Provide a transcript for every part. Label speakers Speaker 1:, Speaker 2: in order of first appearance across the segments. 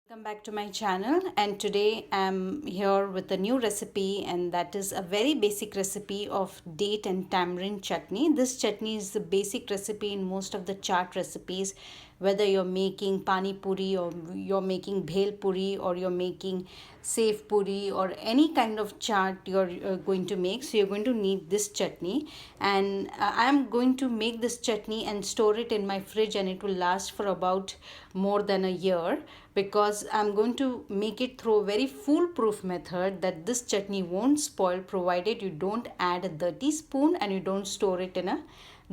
Speaker 1: Welcome back to my channel, and today I'm here with a new recipe, and that is a very basic recipe of date and tamarind chutney. This chutney is the basic recipe in most of the chaat recipes, whether you're making pani puri or you're making bhel puri or you're making safe puri or any kind of chaat you're going to make. So you're going to need this chutney, and I'm going to make this chutney and store it in my fridge, and it will last for about more than a year, because I'm going to make it through a very foolproof method that this chutney won't spoil, provided you don't add a dirty spoon and you don't store it in a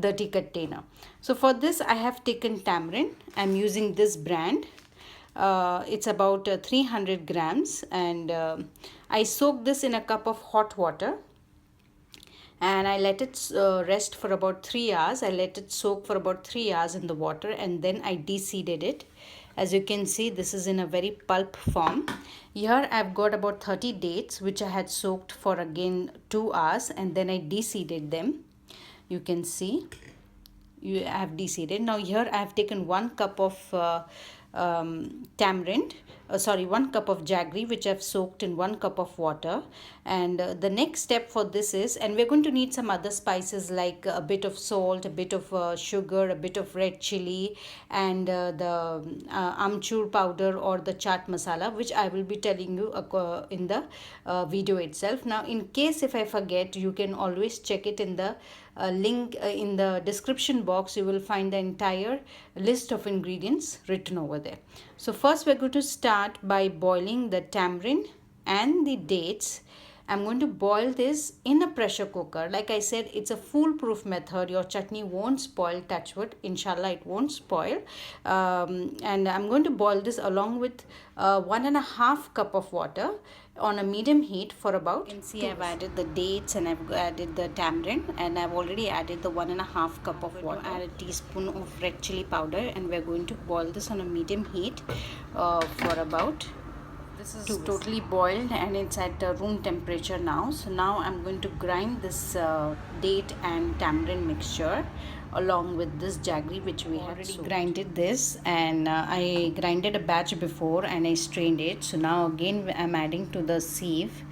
Speaker 1: dirty container. So for this I have taken tamarind. I'm using this brand. It's about 300 grams, and I soak this in a cup of hot water, and I let it rest for about 3 hours. I let it soak for about 3 hours in the water, and then I de-seeded it. As you can see, this is in a very pulp form. Here I've got about 30 dates which I had soaked for again 2 hours, and then I de-seeded them. You can see you have de-seeded. Now here I have taken 1 cup of tamarind, 1 cup of jaggery, which I've soaked in 1 cup of water. And the next step for this is, and we're going to need some other spices like a bit of salt, a bit of sugar, a bit of red chilli, and the amchur powder or the chaat masala, which I will be telling you in the video itself. Now in case if I forget, you can always check it in the link in the description box. You will find the entire list of ingredients written over there. So first we're going to start by boiling the tamarind and the dates. I'm going to boil this in a pressure cooker. Like I said, it's a foolproof method. Your chutney won't spoil, touch wood, inshallah it won't spoil. And I'm going to boil this along with 1.5 cup of water on a medium heat for about, you can see I've added the dates and I've added the tamarind, and I've already added the 1.5 cup of water. Add a teaspoon of red chili powder, and we're going to boil this on a medium heat for about, this is totally boiled and it's at room temperature now. So now I'm going to grind this date and tamarind mixture along with this jaggery, which we had already grinded this, and I grinded a batch before and I strained it. So now again I'm adding to the sieve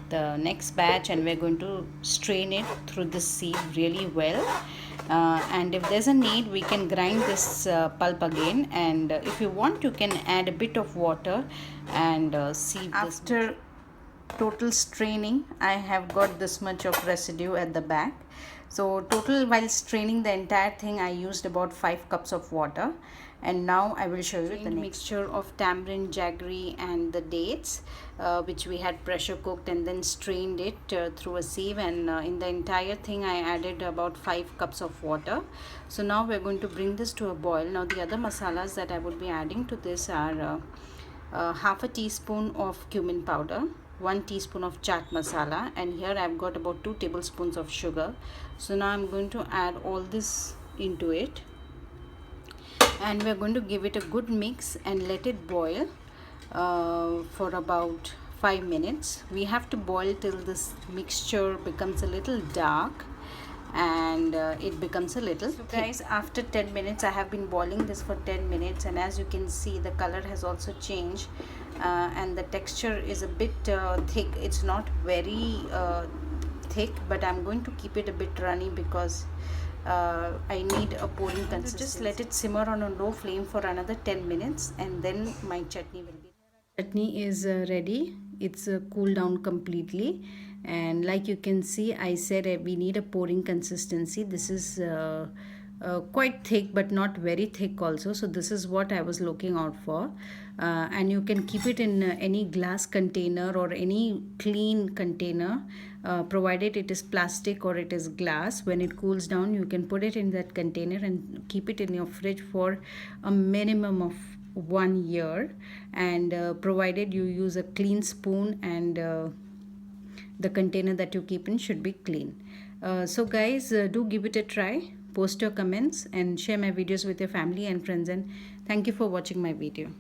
Speaker 1: the next batch, and we're going to strain it through the sieve really well. And if there's a need, we can grind this pulp again, and if you want, you can add a bit of water and sieve this. After total straining, I have got this much of residue at the back. So total, while straining the entire thing, I used about 5 cups of water. And now I will show you the mixture of tamarind, jaggery and the dates, which we had pressure cooked and then strained it through a sieve, and in the entire thing I added about 5 cups of water. So now we're going to bring this to a boil. Now the other masalas that I would be adding to this are half a teaspoon of cumin powder, 1 teaspoon of chaat masala, and here I've got about 2 tablespoons of sugar. So now I'm going to add all this into it, and we're going to give it a good mix and let it boil for about 5 minutes. We have to boil till this mixture becomes a little dark and it becomes a little thick. Guys, after 10 minutes, I have been boiling this for 10 minutes, and as you can see, the color has also changed and the texture is a bit thick. It's not very thick, but I'm going to keep it a bit runny because I need a pouring consistency. Just let it simmer on a low flame for another 10 minutes, and then my chutney will be. Chutney is ready. It's cooled down completely, and like you can see, I said we need a pouring consistency. This is quite thick but not very thick also, so this is what I was looking out for. And you can keep it in any glass container or any clean container, provided it is plastic or it is glass. When it cools down, you can put it in that container and keep it in your fridge for a minimum of 1 year, and provided you use a clean spoon, and the container that you keep in should be clean. So guys, do give it a try. Post your comments and share my videos with your family and friends, and thank you for watching my video.